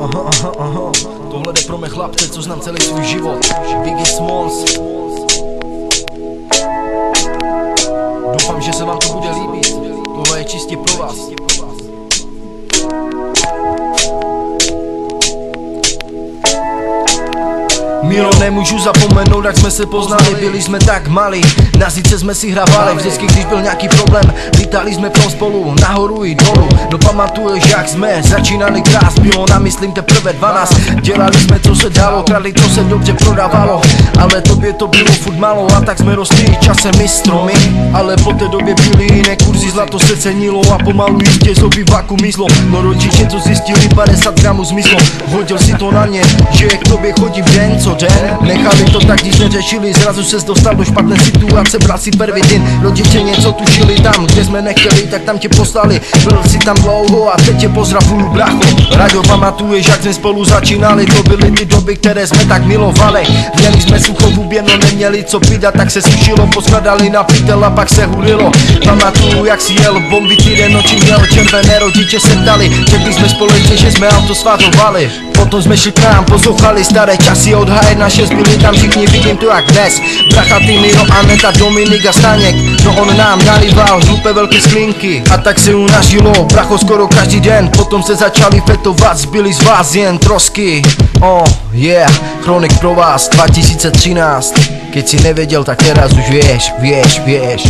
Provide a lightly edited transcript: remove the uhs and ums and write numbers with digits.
Aha. Tohle jde pro mé chlapce, co znám celý svůj život. Biggie Smalls. Doufám, že se vám to bude líbit. Tohle je čistě pro vás. Milo, nemůžu zapomenout, jak jsme se poznali. Byli jsme tak malí, na zice jsme si hravali. Vždycky, když byl nějaký problém, lítali jsme v tom spolu, nahoru i dolů. No pamatuješ, jak jsme začínali krást. Bylo nám, myslím, teprve 12. Dělali jsme, co se dalo, kradli, to se dobře prodávalo. Ale tobě to bylo furt málo, a tak jsme rostli časem i stromy. Ale po té době byly jiné kurzy, zlato se cenilo a pomalu jistě z obyváku mizlo. No rodiče, co zjistili, 50 gramů zmizlo. Hodil si to na ně, že k tobě chodí v den co den. Nechali to tak, když neřešili, zrazu ses dostal do špatné situace, bral si pervitin. Rodiče něco tušili tam, kde jsme nechtěli, tak tam tě poslali. Byl si tam dlouho a teď tě pozdravuju, bracho. Raďo, pamatuješ, jak jsme spolu začínali, to byly ty doby, které jsme tak milovali. Měli jsme sucho v hubě, no neměli co pít, a tak se sušilo, poskladali na pytel a pak se hulilo. Pamatuju, jak si jel bomby, týden noči měl červené, rodiče se ptali, řekli jsme společně, že jsme auto svázovali. Potom jsme šli k nám, poslouchali staré časy od H1-6, byli tam všichni, vidím to jak dnes. Bracha Timiro, Aneta, Dominik a Staněk, no on nám nalival žlupe velké sklinky. A tak se u nás žilo, bracho, skoro každý den. Potom se začali fetovat, zbyli z vás jen trosky. Chronik pro vás 2013. Keď si nevěděl, tak teraz už vieš.